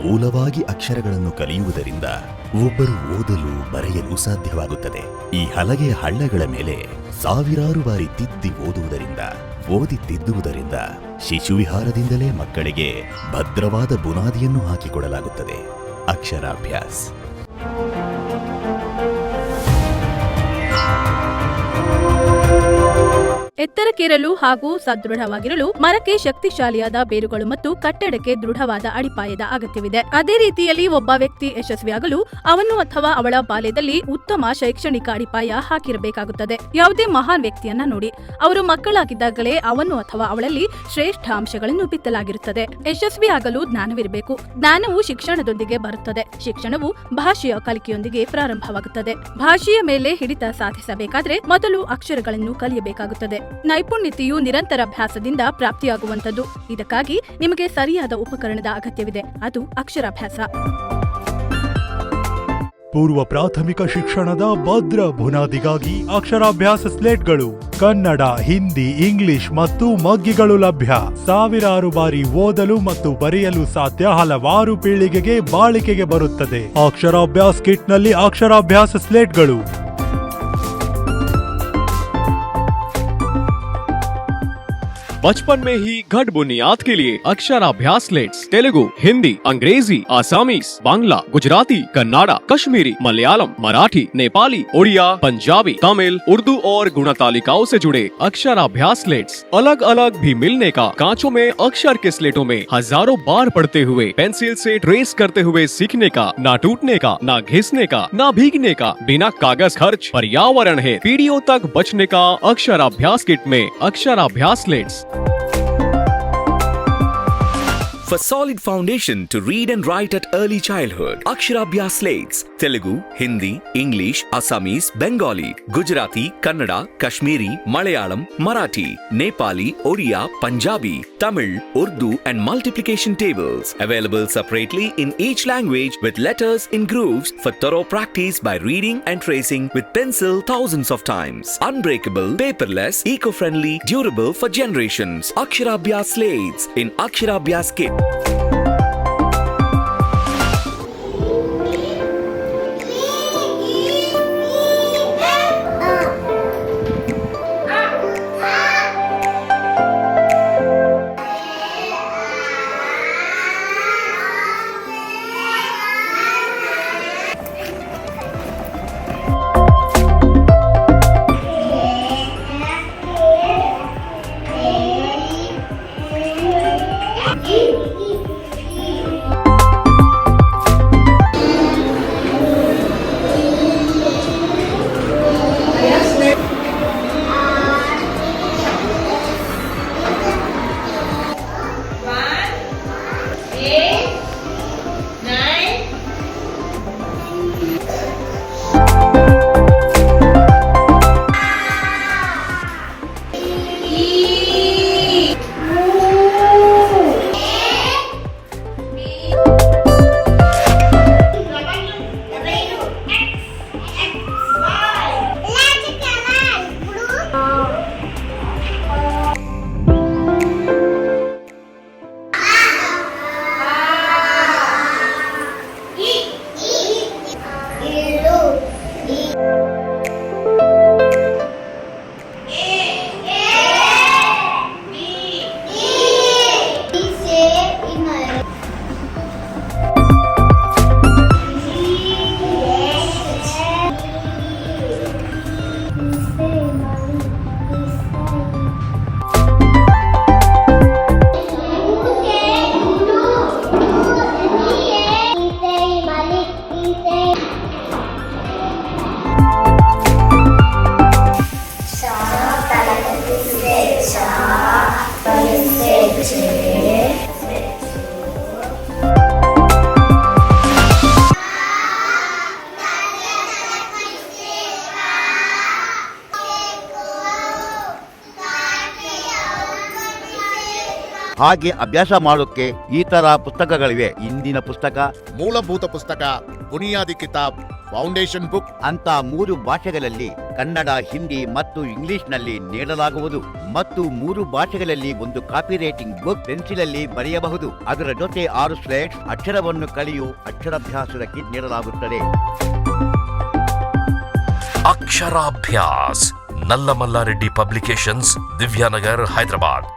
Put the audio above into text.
ಮೂಲವಾಗಿ ಅಕ್ಷರಗಳನ್ನು ಕಲಿಯುವುದರಿಂದ ಒಬ್ಬರು ಓದಲು ಬರೆಯಲು ಸಾಧ್ಯವಾಗುತ್ತದೆ. ಈ ಹಲಗೆಯ ಹಳ್ಳಗಳ ಮೇಲೆ ಸಾವಿರಾರು ಬಾರಿ ತಿದ್ದಿ ಓದಿ ತಿದ್ದುವುದರಿಂದ ಶಿಶುವಿಹಾರದಿಂದಲೇ ಮಕ್ಕಳಿಗೆ ಭದ್ರವಾದ ಬುನಾದಿಯನ್ನು ಹಾಕಿಕೊಡಲಾಗುತ್ತದೆ. ಅಕ್ಷರಾಭ್ಯಾಸ್. ಎತ್ತರಕ್ಕೇರಲು ಹಾಗೂ ಸದೃಢವಾಗಿರಲು ಮರಕ್ಕೆ ಶಕ್ತಿಶಾಲಿಯಾದ ಬೇರುಗಳು ಮತ್ತು ಕಟ್ಟಡಕ್ಕೆ ದೃಢವಾದ ಅಡಿಪಾಯದ ಅಗತ್ಯವಿದೆ. ಅದೇ ರೀತಿಯಲ್ಲಿ ಒಬ್ಬ ವ್ಯಕ್ತಿ ಯಶಸ್ವಿಯಾಗಲು ಅವನು ಅಥವಾ ಅವಳ ಬಾಲ್ಯದಲ್ಲಿ ಉತ್ತಮ ಶೈಕ್ಷಣಿಕ ಅಡಿಪಾಯ ಹಾಕಿರಬೇಕಾಗುತ್ತದೆ. ಯಾವುದೇ ಮಹಾನ್ ವ್ಯಕ್ತಿಯನ್ನ ನೋಡಿ, ಅವರು ಮಕ್ಕಳಾಗಿದ್ದಾಗಲೇ ಅವನು ಅಥವಾ ಅವಳಲ್ಲಿ ಶ್ರೇಷ್ಠ ಅಂಶಗಳನ್ನು ಬಿತ್ತಲಾಗಿರುತ್ತದೆ. ಯಶಸ್ವಿಯಾಗಲು ಜ್ಞಾನವಿರಬೇಕು. ಜ್ಞಾನವು ಶಿಕ್ಷಣದೊಂದಿಗೆ ಬರುತ್ತದೆ. ಶಿಕ್ಷಣವು ಭಾಷೆಯ ಕಲಿಕೆಯೊಂದಿಗೆ ಪ್ರಾರಂಭವಾಗುತ್ತದೆ. ಭಾಷೆಯ ಮೇಲೆ ಹಿಡಿತ ಸಾಧಿಸಬೇಕಾದ್ರೆ ಮೊದಲು ಅಕ್ಷರಗಳನ್ನು ಕಲಿಯಬೇಕಾಗುತ್ತದೆ. ನೈಪುಣ್ಯತೆಯು ನಿರಂತರ ಅಭ್ಯಾಸದಿಂದ ಪ್ರಾಪ್ತಿಯಾಗುವಂತದ್ದು. ಇದಕ್ಕಾಗಿ ನಿಮಗೆ ಸರಿಯಾದ ಉಪಕರಣದ ಅಗತ್ಯವಿದೆ. ಅದು ಅಕ್ಷರಾಭ್ಯಾಸ. ಪೂರ್ವ ಪ್ರಾಥಮಿಕ ಶಿಕ್ಷಣದ ಭದ್ರ ಬುನಾದಿಗಾಗಿ ಅಕ್ಷರಾಭ್ಯಾಸ ಸ್ಲೇಟ್ಗಳು ಕನ್ನಡ, ಹಿಂದಿ, ಇಂಗ್ಲಿಷ್ ಮತ್ತು ಮಗ್ಗಿಗಳು ಲಭ್ಯ. ಸಾವಿರಾರು ಬಾರಿ ಓದಲು ಮತ್ತು ಬರೆಯಲು ಸಾಧ್ಯ. ಹಲವಾರು ಪೀಳಿಗೆಗೆ ಬಾಳಿಕೆಗೆ ಬರುತ್ತದೆ. ಅಕ್ಷರಾಭ್ಯಾಸ ಕಿಟ್ನಲ್ಲಿ ಅಕ್ಷರಾಭ್ಯಾಸ ಸ್ಲೇಟ್ಗಳು. बचपन में ही घट बुनियाद के लिए अक्षराभ्यास स्लेट्स तेलुगु, हिंदी, अंग्रेजी, आसामीज, बांग्ला, गुजराती, कन्नाडा, कश्मीरी, मलयालम, मराठी, नेपाली, उड़िया, पंजाबी, तमिल, उर्दू और गुणतालिकाओं से जुड़े अक्षराभ्यास स्लेट्स अलग अलग भी मिलने का। कांचों में अक्षर के स्लेटों में हजारों बार पढ़ते हुए पेंसिल से ट्रेस करते हुए सीखने का, ना टूटने का, ना घिसने का, ना भीगने का, बिना कागज खर्च, पर्यावरण है पीढ़ियों तक बचने का। अक्षराभ्यास किट में अक्षराभ्यास slates. For solid foundation to read and write at early childhood, Aksharabhyas slates, Telugu, Hindi, English, Assamese, Bengali, Gujarati, Kannada, Kashmiri, Malayalam, Marathi, Nepali, Oriya, Punjabi, Tamil, Urdu and multiplication tables. Available separately in each language with letters in grooves for thorough practice by reading and tracing with pencil thousands of times. Unbreakable, paperless, eco-friendly, durable for generations. Aksharabhyas slates in Aksharabhyas kit. ಹಾಗೆ ಅಭ್ಯಾಸ ಮಾಡೋಕೆ ಈ ತರ ಪುಸ್ತಕಗಳಿವೆ. ಇಂದಿನ ಪುಸ್ತಕ, ಮೂಲಭೂತ ಪುಸ್ತಕ, ಬುನಿಯಾದಿ ಕಿತಾಬ್, ಫೌಂಡೇಶನ್ ಬುಕ್ ಅಂತ 3 ಭಾಷೆಗಳಲ್ಲಿ ಕನ್ನಡ, ಹಿಂದಿ ಮತ್ತು ಇಂಗ್ಲಿಷ್ನಲ್ಲಿ ನೀಡಲಾಗುವುದು. ಮತ್ತು 3 ಭಾಷೆಗಳಲ್ಲಿ ಒಂದು ಕಾಪಿ ರೈಟಿಂಗ್ ಬುಕ್ ಪೆನ್ಸಿಲಲ್ಲಿ ಬರೆಯಬಹುದು. ಅದರ ಜೊತೆ 6 ಸ್ಲೇಟ್ಸ್, ಅಕ್ಷರವನ್ನು ಕಲಿಯು ಅಕ್ಷರಾಭ್ಯಾಸದ ಕಿಟ್ ನೀಡಲಾಗುತ್ತದೆ. ಅಕ್ಷರಾಭ್ಯಾಸ್, ನಲ್ಲಮಲ್ಲ ರೆಡ್ಡಿ ಪಬ್ಲಿಕೇಶನ್ಸ್, ದಿವ್ಯಾನಗರ್, ಹೈದರಾಬಾದ್.